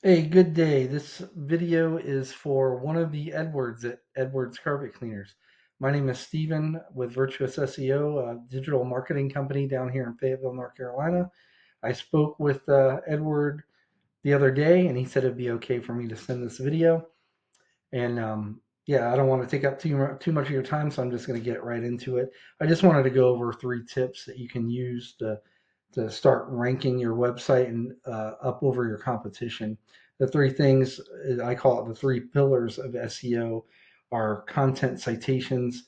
Hey, good day. This video is for one of the Edwards at Edwards Carpet Cleaners. My name is Steven with Virtuous SEO, a digital marketing company down here in Fayetteville, North Carolina. I spoke with Edward the other day, and he said it'd be okay for me to send this video. And yeah, I don't want to take up too much of your time, so I'm just going to get right into it. I just wanted to go over 3 tips that you can use to start ranking your website and up over your competition. The 3 things, I call it the 3 pillars of SEO, are content, citations,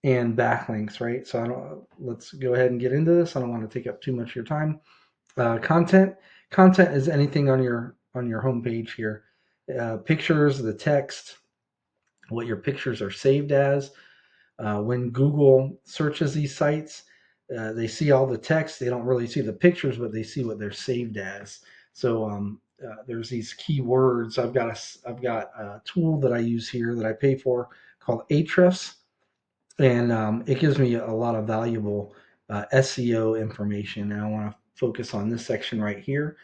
and backlinks, right? So let's go ahead and get into this. I don't want to take up too much of your time. Content. Content is anything on your homepage here. Pictures, the text, what your pictures are saved as. When Google searches these sites, they see all the text. They don't really see the pictures, but they see what they're saved as. So there's these keywords. I've got a tool that I use here that I pay for called Ahrefs, and it gives me a lot of valuable SEO information. And I want to focus on this section right here.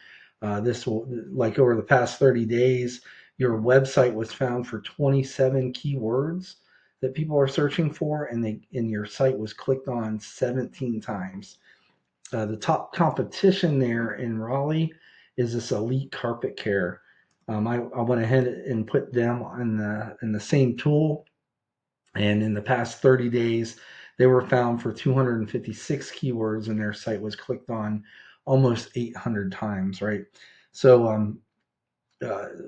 This will, like over the past 30 days, your website was found for 27 keywords that people are searching for, and your site was clicked on 17 times. The top competition there in Raleigh is this Elite Carpet Care. I went ahead and put them in the same tool, and in the past 30 days, they were found for 256 keywords, and their site was clicked on almost 800 times, right? So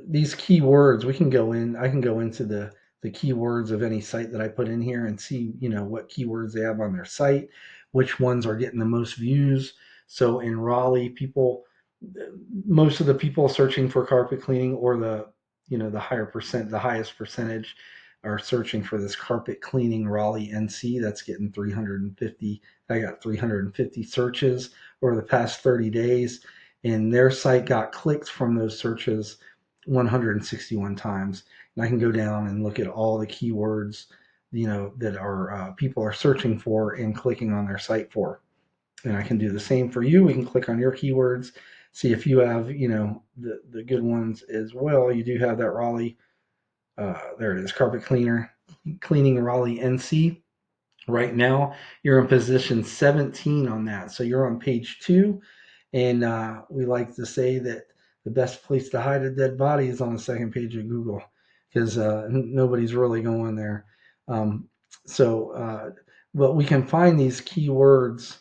these keywords, we can go in. I can go into the keywords of any site that I put in here and see, what keywords they have on their site, which ones are getting the most views. So in Raleigh, most of the people searching for carpet cleaning, or the highest percentage are searching for this carpet cleaning Raleigh NC. That's getting 350. I got 350 searches over the past 30 days, and their site got clicked from those searches 161 times. And I can go down and look at all the keywords, that are people are searching for and clicking on their site for. And I can do the same for you. We can click on your keywords, see if you have, the good ones as well. You do have that Raleigh. There it is, carpet cleaning Raleigh NC. Right now, you're in position 17 on that. So you're on page 2, and we like to say that the best place to hide a dead body is on the second page of Google, because nobody's really going there. Um, but we can find these keywords,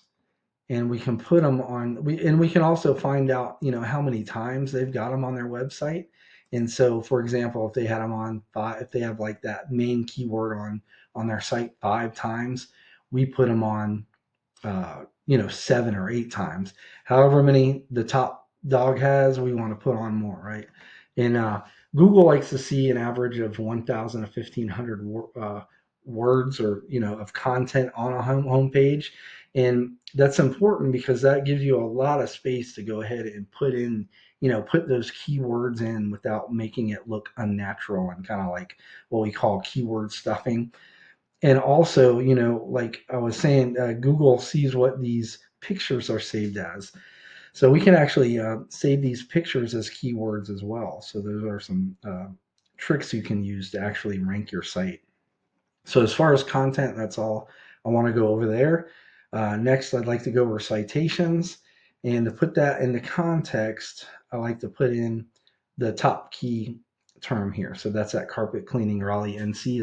and we can put them on. We can also find out, how many times they've got them on their website. And so, for example, if they had them on five, if they have like that main keyword on their site 5 times, we put them on 7 or 8 times. However many the top dog has, we want to put on more, right? And Google likes to see an average of 1,000 to 1,500 words, or of content on a homepage, and that's important because that gives you a lot of space to go ahead and put those keywords in without making it look unnatural and kind of like what we call keyword stuffing. And also, like I was saying, Google sees what these pictures are saved as. So we can actually save these pictures as keywords as well. So those are some tricks you can use to actually rank your site. So as far as content, that's all I want to go over there. Next, I'd like to go over citations. And to put that into context, I like to put in the top key term here. So that's that carpet cleaning Raleigh NC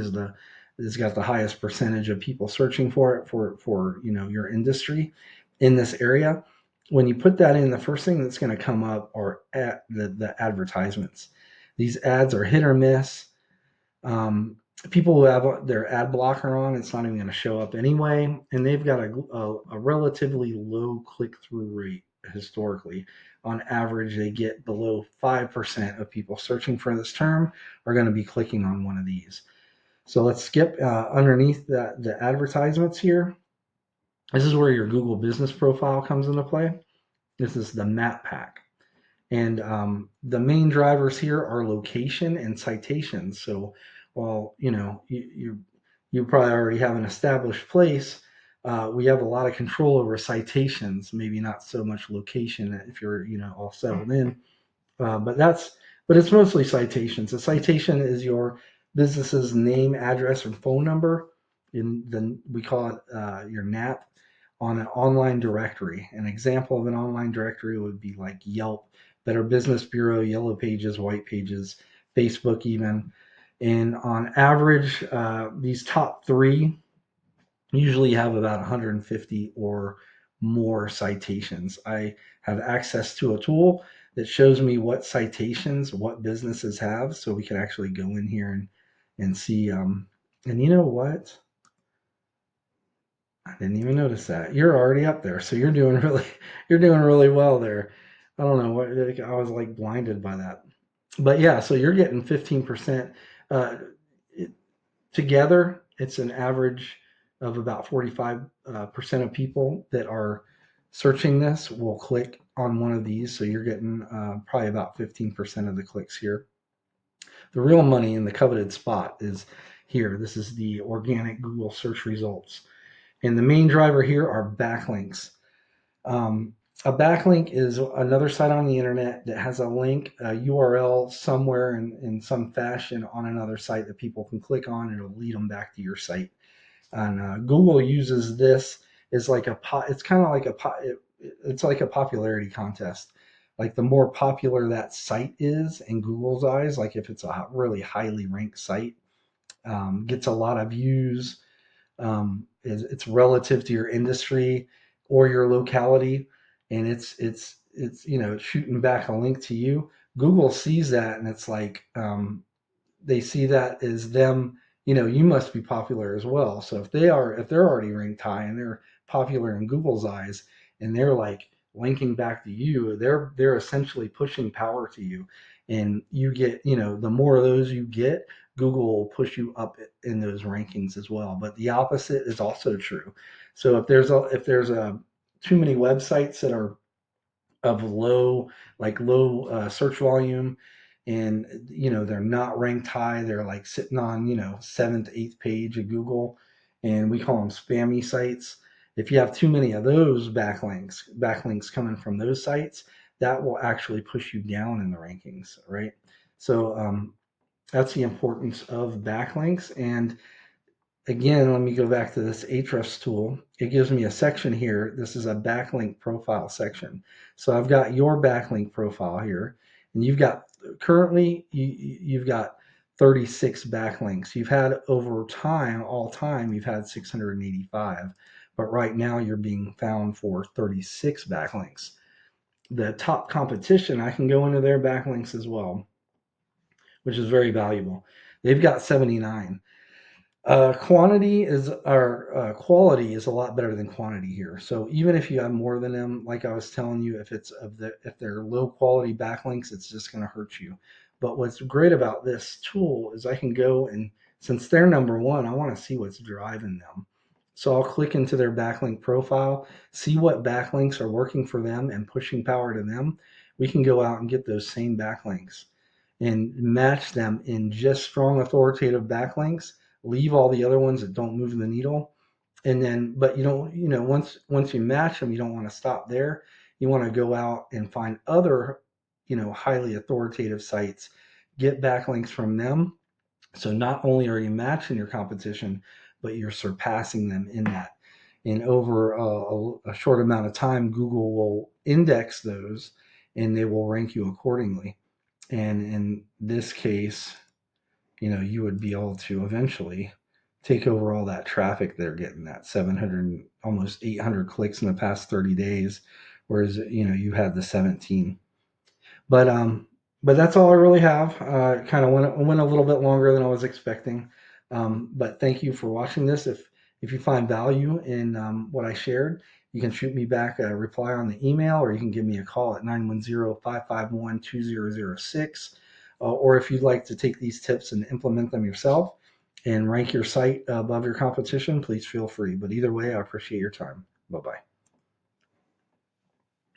is got the highest percentage of people searching for it for your industry in this area. When you put that in, the first thing that's going to come up are at the advertisements. These ads are hit or miss. People who have their ad blocker on, it's not even going to show up anyway, and they've got a relatively low click-through rate historically. On average, they get below 5% of people searching for this term are going to be clicking on one of these. So let's skip underneath the advertisements here. This is where your Google business profile comes into play. This is the map pack. And the main drivers here are location and citations. So while you probably already have an established place, we have a lot of control over citations. Maybe not so much location if you're all settled in. But but it's mostly citations. A citation is your business's name, address, and phone number. In the we call it your NAP on an online directory. An example of an online directory would be like Yelp, Better Business Bureau, Yellow Pages, White Pages, Facebook, even. And on average, these top three usually have about 150 or more citations. I have access to a tool that shows me what citations what businesses have, so we can actually go in here and see. And you know what? I didn't even notice that. You're already up there, so you're doing really well there. I don't know what I was like blinded by that, but yeah. So you're getting 15%. Uh, Together, it's an average of about 45% of people that are searching this will click on one of these. So you're getting probably about 15% of the clicks here. The real money in the coveted spot is here. This is the organic Google search results. And the main driver here are backlinks. Um, a backlink is another site on the internet that has a link, a URL somewhere in some fashion on another site that people can click on, and it'll lead them back to your site. And Google uses this as like it's kind of like it's like a popularity contest. Like the more popular that site is in Google's eyes, like if it's a really highly ranked site, gets a lot of views, it's relative to your industry or your locality, and it's shooting back a link to you. Google sees that, and it's like they see that as them, you must be popular as well. So if they're already ranked high and they're popular in Google's eyes, and they're like linking back to you, they're essentially pushing power to you. And you get, the more of those you get, Google will push you up in those rankings as well. But the opposite is also true. So if there's a too many websites that are of low search volume, and they're not ranked high, they're like sitting on seventh, eighth page of Google, and we call them spammy sites. If you have too many of those backlinks coming from those sites, that will actually push you down in the rankings, right? So that's the importance of backlinks. And again, let me go back to this Ahrefs tool. It gives me a section here. This is a backlink profile section. So I've got your backlink profile here, and you've got currently you've got 36 backlinks. You've had over time, all time, you've had 685, but right now you're being found for 36 backlinks. The top competition, I can go into their backlinks as well, which is very valuable. They've got 79. Quantity is or quality is a lot better than quantity here. So even if you have more than them, like I was telling you, if they're low quality backlinks, it's just going to hurt you. But what's great about this tool is I can go, and since they're number one, I want to see what's driving them. So I'll click into their backlink profile, see what backlinks are working for them and pushing power to them. We can go out and get those same backlinks and match them in just strong authoritative backlinks, leave all the other ones that don't move the needle. And then, but you don't, once you match them, you don't want to stop there. You want to go out and find other, highly authoritative sites, get backlinks from them. So not only are you matching your competition, but you're surpassing them in that. And over a short amount of time, Google will index those, and they will rank you accordingly. And in this case, you would be able to eventually take over all that traffic they're getting, that 700, almost 800 clicks in the past 30 days, whereas, you had the 17. But that's all I really have. Kind of went a little bit longer than I was expecting. But thank you for watching this. If you find value in what I shared, you can shoot me back a reply on the email, or you can give me a call at 910-551-2006. Or if you'd like to take these tips and implement them yourself and rank your site above your competition, please feel free. But either way, I appreciate your time. Bye-bye.